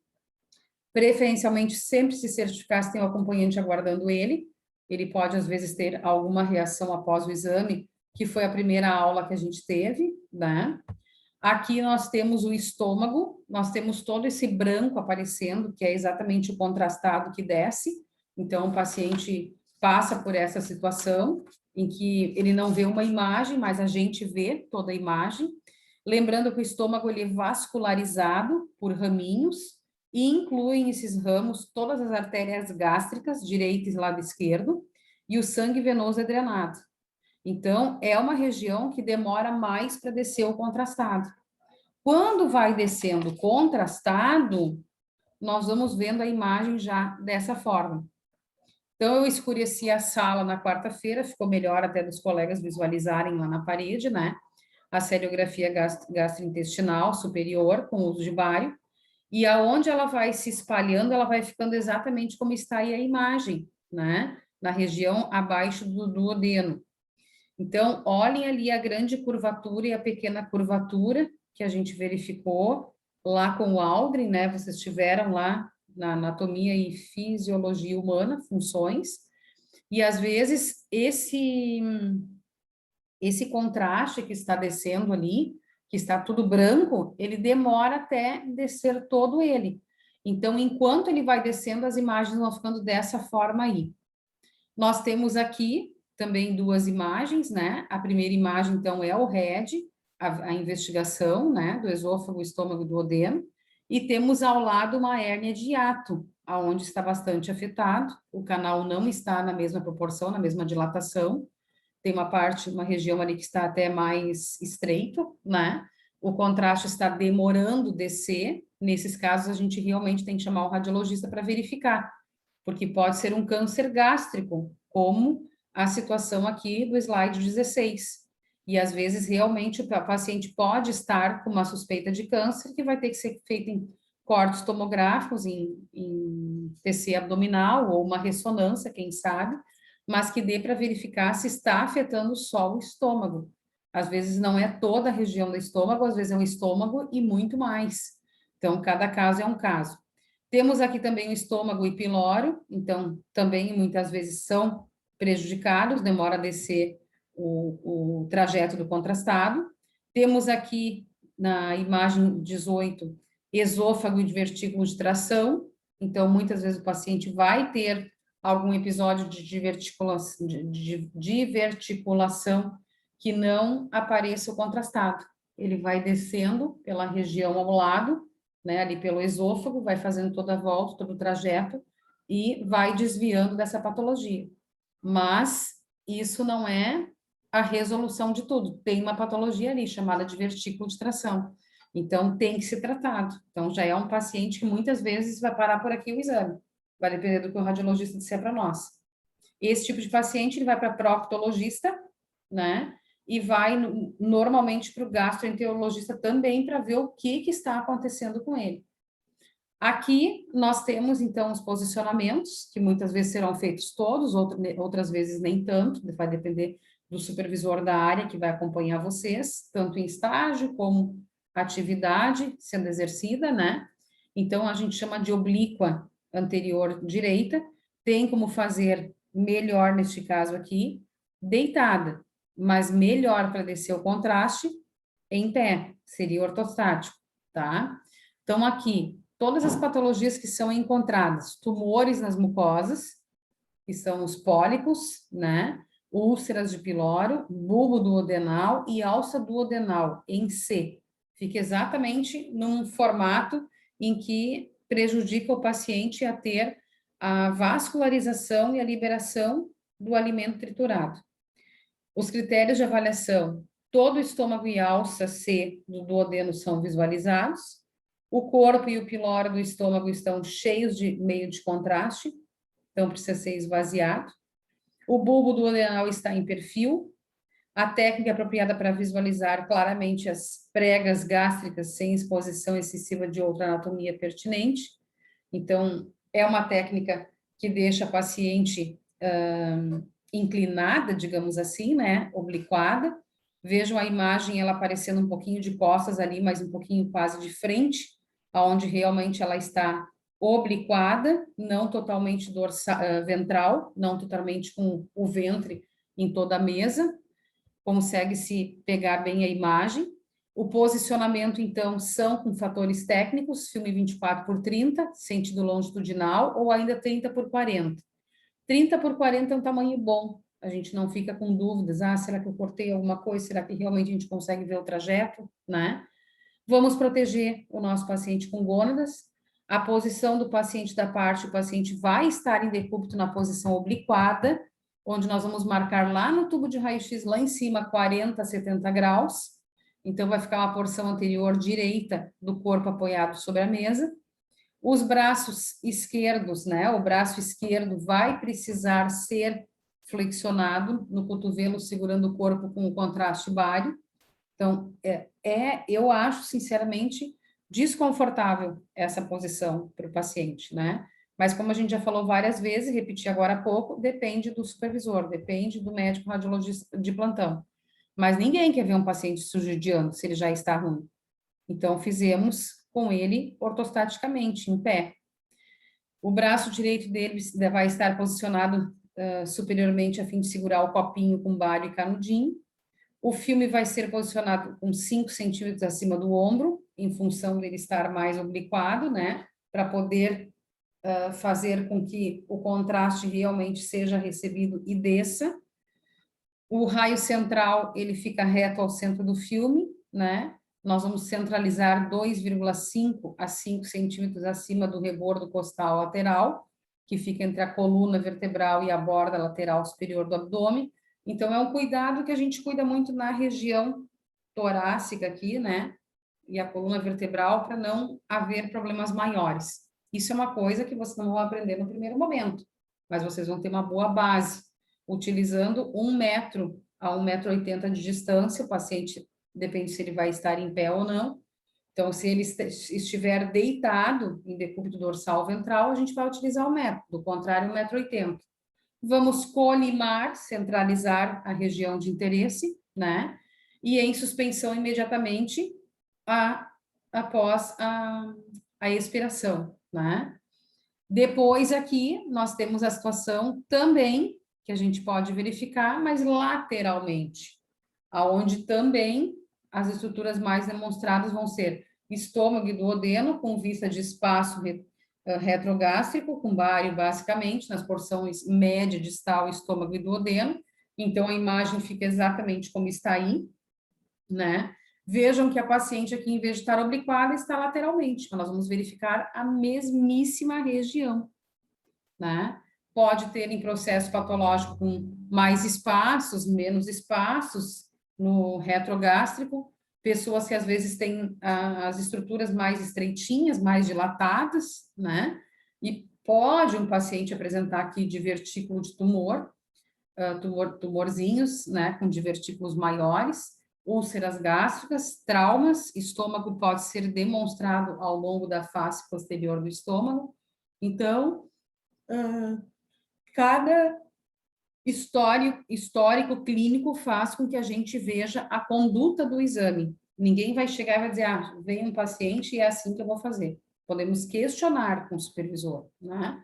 Preferencialmente, sempre se certificar se tem o acompanhante aguardando ele. Ele pode, às vezes, ter alguma reação após o exame, que foi a primeira aula que a gente teve, né? Aqui nós temos o estômago, nós temos todo esse branco aparecendo, que é exatamente o contrastado que desce. Então, o paciente passa por essa situação, em que ele não vê uma imagem, mas a gente vê toda a imagem. Lembrando que o estômago ele é vascularizado por raminhos, e incluem esses ramos todas as artérias gástricas, direita e lado esquerdo, e o sangue venoso é drenado. Então, é uma região que demora mais para descer o contrastado. Quando vai descendo contrastado, nós vamos vendo a imagem já dessa forma. Então, eu escureci a sala na quarta-feira, ficou melhor até dos colegas visualizarem lá na parede, né? a celiografia gastrointestinal superior, com uso de bário, e aonde ela vai se espalhando, ela vai ficando exatamente como está aí a imagem, né? Na região abaixo do duodeno. Então, olhem ali a grande curvatura e a pequena curvatura que a gente verificou lá com o Aldrin, né? Vocês tiveram lá na anatomia e fisiologia humana, funções, e às vezes esse contraste que está descendo ali, que está tudo branco, ele demora até descer todo ele. Então, enquanto ele vai descendo, as imagens vão ficando dessa forma aí. Nós temos aqui também duas imagens, né? A primeira imagem, então, é o RED, a investigação, né, do esôfago, estômago e duodeno, e temos ao lado uma hérnia de hiato, aonde está bastante afetado, o canal não está na mesma proporção, na mesma dilatação, tem uma parte, uma região ali que está até mais estreito, né? O contraste está demorando descer, nesses casos a gente realmente tem que chamar o radiologista para verificar, porque pode ser um câncer gástrico, como a situação aqui do slide 16. E às vezes realmente o paciente pode estar com uma suspeita de câncer que vai ter que ser feito em cortes tomográficos, em TC abdominal ou uma ressonância, quem sabe, mas que dê para verificar se está afetando só o estômago. Às vezes não é toda a região do estômago, às vezes é o estômago e muito mais. Então, cada caso é um caso. Temos aqui também o estômago e pilório, então também muitas vezes são prejudicados, demora a descer o trajeto do contrastado. Temos aqui na imagem 18, esôfago e divertículo de tração, então muitas vezes o paciente vai ter algum episódio de diverticulação que não apareça o contrastado. Ele vai descendo pela região ao lado, né, ali pelo esôfago, vai fazendo toda a volta, todo o trajeto e vai desviando dessa patologia. Mas isso não é a resolução de tudo. Tem uma patologia ali chamada de vertículo de tração. Então, tem que ser tratado. Então, já é um paciente que muitas vezes vai parar por aqui o exame. Vai depender do que o radiologista disser para nós. Esse tipo de paciente, ele vai para proctologista, né? E vai normalmente para o gastroenterologista também para ver o que está acontecendo com ele. Aqui nós temos então os posicionamentos, que muitas vezes serão feitos todos, outras vezes nem tanto, vai depender do supervisor da área que vai acompanhar vocês, tanto em estágio como atividade sendo exercida, né? Então a gente chama de oblíqua anterior direita, tem como fazer melhor neste caso aqui, deitada, mas melhor para descer o contraste em pé, seria ortostático, tá? Então, aqui, todas as patologias que são encontradas, tumores nas mucosas, que são os pólipos, né? Úlceras de pilório, bulbo duodenal e alça duodenal, em C. Fica exatamente num formato em que prejudica o paciente a ter a vascularização e a liberação do alimento triturado. Os critérios de avaliação, todo o estômago e alça C do duodeno são visualizados, o corpo e o pilório do estômago estão cheios de meio de contraste, então precisa ser esvaziado. O bulbo duodenal está em perfil, a técnica apropriada para visualizar claramente as pregas gástricas sem exposição excessiva de outra anatomia pertinente. Então, é uma técnica que deixa a paciente inclinada, digamos assim, né, obliquada. Vejam a imagem, ela aparecendo um pouquinho de costas ali, mas um pouquinho quase de frente, aonde realmente ela está obliquada, não totalmente ventral, não totalmente com o ventre em toda a mesa. Consegue se pegar bem a imagem. O posicionamento, então, são com fatores técnicos, filme 24x30, sentido longitudinal, ou ainda 30x40. 30x40 é um tamanho bom, a gente não fica com dúvidas, será que eu cortei alguma coisa, será que realmente a gente consegue ver o trajeto, né? Vamos proteger o nosso paciente com gônadas, a posição do paciente da parte, o paciente vai estar em decúbito na posição obliquada, onde nós vamos marcar lá no tubo de raio-x, lá em cima, 40 a 70 graus, então vai ficar uma porção anterior direita do corpo apoiado sobre a mesa. Os braços esquerdos, né? O braço esquerdo vai precisar ser flexionado no cotovelo, segurando o corpo com o contraste bário. Então, eu acho, sinceramente, desconfortável essa posição para o paciente, né? Mas como a gente já falou várias vezes, repeti agora há pouco, depende do supervisor, depende do médico radiologista de plantão. Mas ninguém quer ver um paciente se judiando se ele já está ruim. Então, fizemos com ele ortostaticamente, em pé. O braço direito dele vai estar posicionado superiormente a fim de segurar o copinho com bário e canudinho. O filme vai ser posicionado com 5 centímetros acima do ombro, em função dele estar mais obliquado, né? Para poder fazer com que o contraste realmente seja recebido e desça. O raio central, ele fica reto ao centro do filme, né? Nós vamos centralizar 2,5 a 5 centímetros acima do rebordo costal lateral, que fica entre a coluna vertebral e a borda lateral superior do abdômen. Então, é um cuidado que a gente cuida muito na região torácica aqui, né? E a coluna vertebral, para não haver problemas maiores. Isso é uma coisa que vocês não vão aprender no primeiro momento, mas vocês vão ter uma boa base utilizando 1 metro a 1,80 m de distância, o paciente depende se ele vai estar em pé ou não. Então, se ele estiver deitado em decúbito dorsal ventral, a gente vai utilizar 1 metro, do contrário, 1,80 m. Vamos colimar, centralizar a região de interesse, né? E em suspensão imediatamente após a expiração, né? Depois aqui nós temos a situação também que a gente pode verificar, mas lateralmente, aonde também as estruturas mais demonstradas vão ser estômago e duodeno, com vista de espaço retrogástrico, com bário basicamente, nas porções média, distal, estômago e duodeno. Então, a imagem fica exatamente como está aí, né? Vejam que a paciente aqui, em vez de estar obliquada, está lateralmente. Então, nós vamos verificar a mesmíssima região, né? Pode ter em processo patológico com mais espaços, menos espaços no retrogástrico, pessoas que às vezes têm as estruturas mais estreitinhas, mais dilatadas, né? E pode um paciente apresentar aqui divertículo de tumor, tumorzinhos, né, com divertículos maiores, úlceras gástricas, traumas, estômago pode ser demonstrado ao longo da face posterior do estômago. Então, cada histórico clínico faz com que a gente veja a conduta do exame. Ninguém vai chegar e vai dizer, vem um paciente e é assim que eu vou fazer. Podemos questionar com o supervisor, né?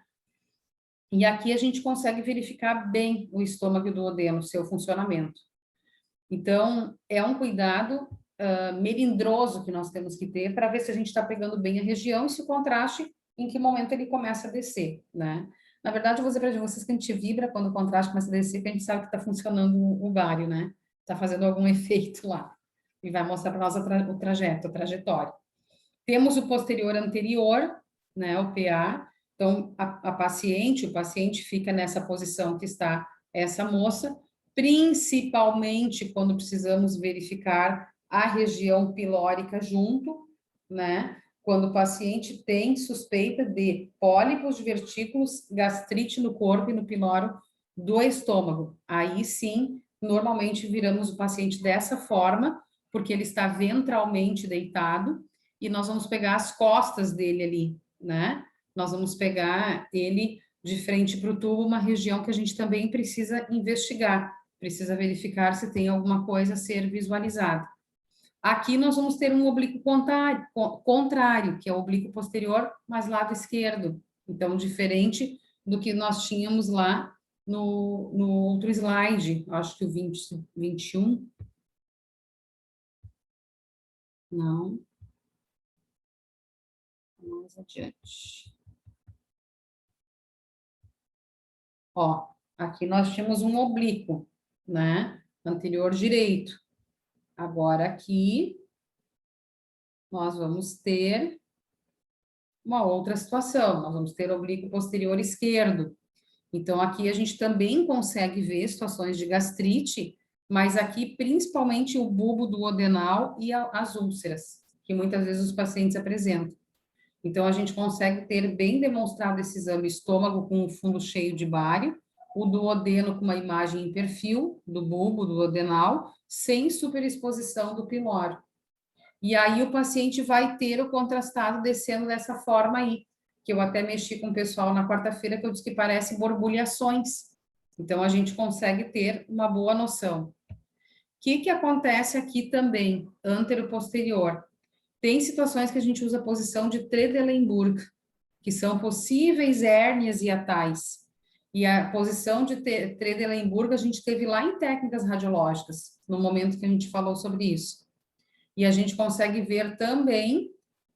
E aqui a gente consegue verificar bem o estômago e o duodeno, seu funcionamento. Então, é um cuidado melindroso que nós temos que ter para ver se a gente está pegando bem a região e se o contraste, em que momento ele começa a descer, né? Na verdade, eu vou dizer para vocês que a gente vibra quando o contraste começa a descer, porque a gente sabe que está funcionando o bário, né? Está fazendo algum efeito lá. E vai mostrar para nós o trajeto, a trajetória. Temos o posterior anterior, né? O PA. Então, a paciente, o paciente fica nessa posição que está essa moça, principalmente quando precisamos verificar a região pilórica junto, né? Quando o paciente tem suspeita de pólipos, divertículos, gastrite no corpo e no pilório do estômago. Aí sim, normalmente viramos o paciente dessa forma, porque ele está ventralmente deitado, e nós vamos pegar as costas dele ali, né? Nós vamos pegar ele de frente para o tubo, uma região que a gente também precisa investigar, precisa verificar se tem alguma coisa a ser visualizada. Aqui nós vamos ter um oblíquo contrário, que é o oblíquo posterior, mas lado esquerdo. Então, diferente do que nós tínhamos lá no outro slide, acho que o 21. Não. Mais adiante. Ó, aqui nós tínhamos um oblíquo, né? Anterior direito. Agora aqui nós vamos ter uma outra situação, nós vamos ter oblíquo posterior esquerdo. Então, aqui a gente também consegue ver situações de gastrite, mas aqui principalmente o bulbo duodenal e as úlceras, que muitas vezes os pacientes apresentam. Então, a gente consegue ter bem demonstrado esse exame estômago com o fundo cheio de bário, o duodeno com uma imagem em perfil do bulbo duodenal, sem superexposição do pilório. E aí o paciente vai ter o contrastado descendo dessa forma aí, que eu até mexi com o pessoal na quarta-feira, que eu disse que parece borbulhações. Então, a gente consegue ter uma boa noção. O que acontece aqui também, antero-posterior? Tem situações que a gente usa a posição de Trendelenburg, que são possíveis hérnias hiatais. E a posição de Trendelenburg a gente teve lá em técnicas radiológicas, no momento que a gente falou sobre isso. E a gente consegue ver também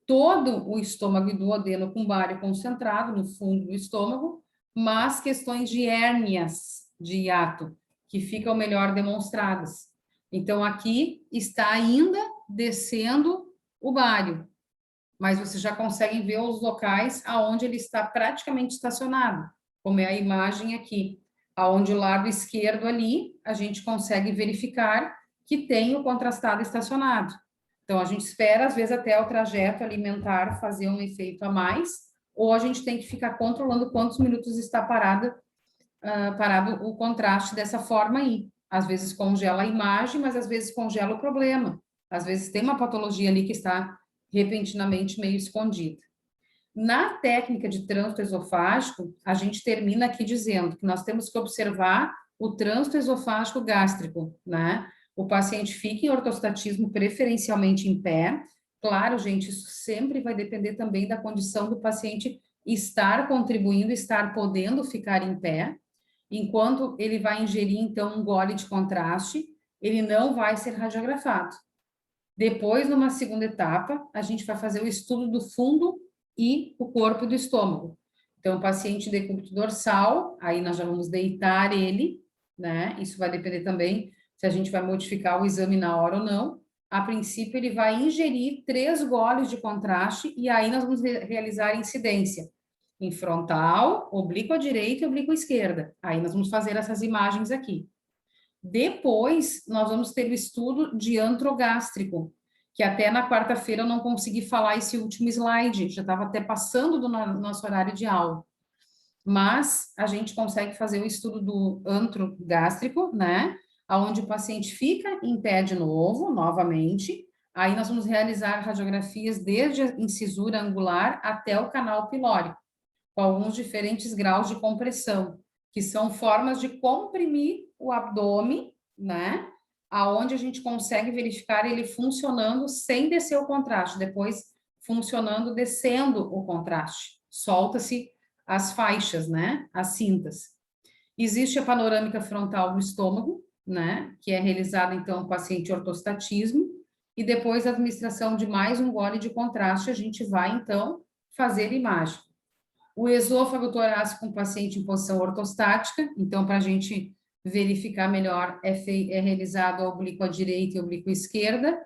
todo o estômago e duodeno com bário concentrado no fundo do estômago, mas questões de hérnias de hiato, que ficam melhor demonstradas. Então, aqui está ainda descendo o bário, mas vocês já conseguem ver os locais aonde ele está praticamente estacionado, como é a imagem aqui, aonde o lado esquerdo ali, a gente consegue verificar que tem o contrastado estacionado. Então, a gente espera, às vezes, até o trajeto alimentar fazer um efeito a mais, ou a gente tem que ficar controlando quantos minutos está parado o contraste dessa forma aí. Às vezes congela a imagem, mas às vezes congela o problema. Às vezes tem uma patologia ali que está repentinamente meio escondida. Na técnica de trânsito esofágico, a gente termina aqui dizendo que nós temos que observar o trânsito esofágico gástrico, né? O paciente fica em ortostatismo preferencialmente em pé. Claro, gente, isso sempre vai depender também da condição do paciente estar contribuindo, estar podendo ficar em pé. Enquanto ele vai ingerir, então, um gole de contraste, ele não vai ser radiografado. Depois, numa segunda etapa, a gente vai fazer o estudo do fundo e o corpo do estômago. Então, o paciente decúbito dorsal, aí nós já vamos deitar ele, né? Isso vai depender também se a gente vai modificar o exame na hora ou não. A princípio, ele vai ingerir 3 goles de contraste e aí nós vamos realizar a incidência em frontal, oblíqua à direita e oblíqua à esquerda. Aí nós vamos fazer essas imagens aqui. Depois, nós vamos ter o estudo de antrogástrico, que até na quarta-feira eu não consegui falar esse último slide, já estava até passando do nosso horário de aula. Mas a gente consegue fazer o estudo do antrogástrico, né? Onde o paciente fica em pé de novo, novamente. Aí nós vamos realizar radiografias desde a incisura angular até o canal pilórico, com alguns diferentes graus de compressão, que são formas de comprimir o abdômen, né? Aonde a gente consegue verificar ele funcionando sem descer o contraste, depois funcionando descendo o contraste. Solta-se as faixas, né? As cintas. Existe a panorâmica frontal do estômago, né? Que é realizada, então, no paciente ortostatismo, e depois da administração de mais um gole de contraste, a gente vai, então, fazer imagem. O esôfago torácico com paciente em posição ortostática, então, para a gente verificar melhor, é realizado a oblíqua direita e a oblíqua esquerda.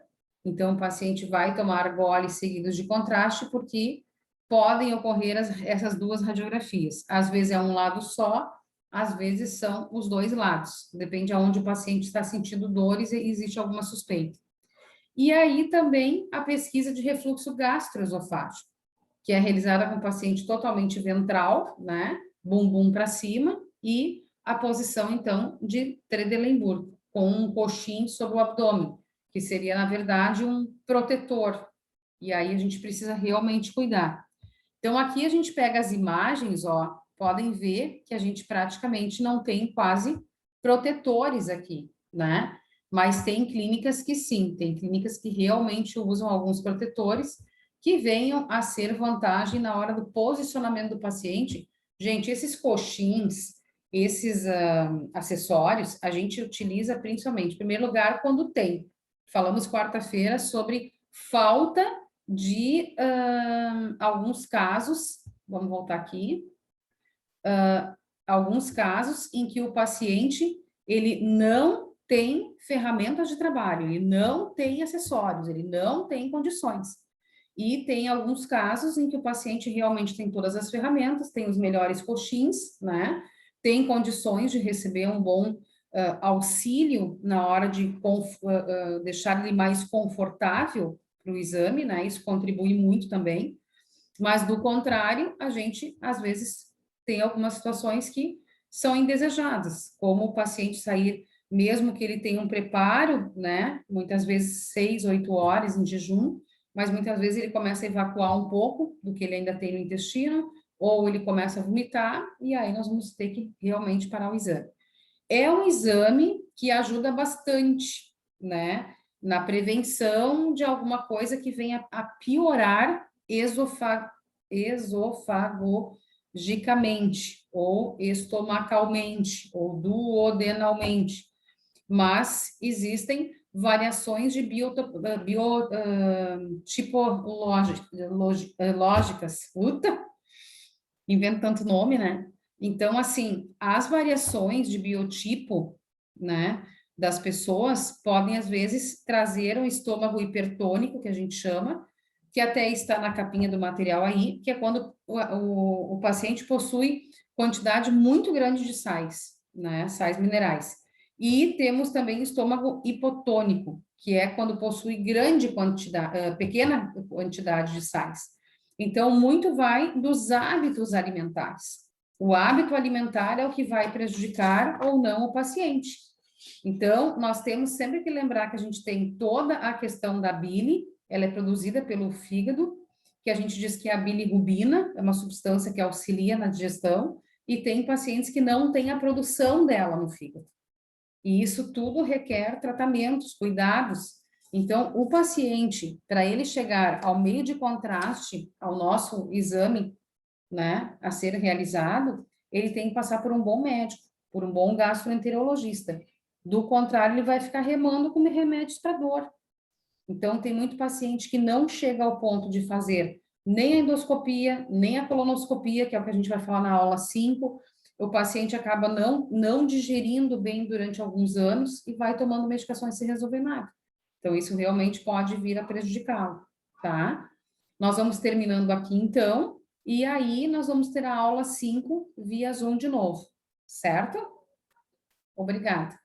Então, o paciente vai tomar goles seguidos de contraste, porque podem ocorrer essas duas radiografias. Às vezes é um lado só, às vezes são os dois lados. Depende aonde o paciente está sentindo dores e existe alguma suspeita. E aí também a pesquisa de refluxo gastroesofágico, que é realizada com o paciente totalmente ventral, né? Bumbum para cima, e a posição, então, de Trendelenburg, com um coxim sobre o abdômen, que seria, na verdade, um protetor. E aí a gente precisa realmente cuidar. Então, aqui a gente pega as imagens, ó, podem ver que a gente praticamente não tem quase protetores aqui, né? Mas tem clínicas que sim, tem clínicas que realmente usam alguns protetores que venham a ser vantagem na hora do posicionamento do paciente. Gente, esses coxins, esses acessórios, a gente utiliza principalmente, em primeiro lugar, quando tem. Falamos quarta-feira sobre falta de alguns casos, vamos voltar aqui, alguns casos em que o paciente, ele não tem ferramentas de trabalho, ele não tem acessórios, ele não tem condições. E tem alguns casos em que o paciente realmente tem todas as ferramentas, tem os melhores coxins, né? Tem condições de receber um bom auxílio na hora de deixar ele mais confortável para o exame, né? Isso contribui muito também. Mas, do contrário, a gente, às vezes, tem algumas situações que são indesejadas, como o paciente sair mesmo que ele tenha um preparo, né? Muitas vezes 6, 8 horas em jejum, mas muitas vezes ele começa a evacuar um pouco do que ele ainda tem no intestino, ou ele começa a vomitar, e aí nós vamos ter que realmente parar o exame. É um exame que ajuda bastante, né? Na prevenção de alguma coisa que venha a piorar esofagologicamente, ou estomacalmente, ou duodenalmente. Mas existem variações de lógicas. Puta, invento tanto nome, né? Então, assim, as variações de biotipo, né, das pessoas podem, às vezes, trazer um estômago hipertônico, que a gente chama, que até está na capinha do material aí, que é quando o paciente possui quantidade muito grande de sais, né, sais minerais. E temos também estômago hipotônico, que é quando possui grande quantidade, pequena quantidade de sais. Então, muito vai dos hábitos alimentares. O hábito alimentar é o que vai prejudicar ou não o paciente. Então, nós temos sempre que lembrar que a gente tem toda a questão da bile, ela é produzida pelo fígado, que a gente diz que é a bilirrubina, é uma substância que auxilia na digestão, e tem pacientes que não têm a produção dela no fígado. E isso tudo requer tratamentos, cuidados. Então, o paciente, para ele chegar ao meio de contraste, ao nosso exame, né, a ser realizado, ele tem que passar por um bom médico, por um bom gastroenterologista. Do contrário, ele vai ficar remando com remédios para dor. Então, tem muito paciente que não chega ao ponto de fazer nem a endoscopia, nem a colonoscopia, que é o que a gente vai falar na aula 5. O paciente acaba não digerindo bem durante alguns anos e vai tomando medicações sem resolver nada. Então, isso realmente pode vir a prejudicá-lo, tá? Nós vamos terminando aqui, então, e aí nós vamos ter a aula 5 via Zoom de novo, certo? Obrigada.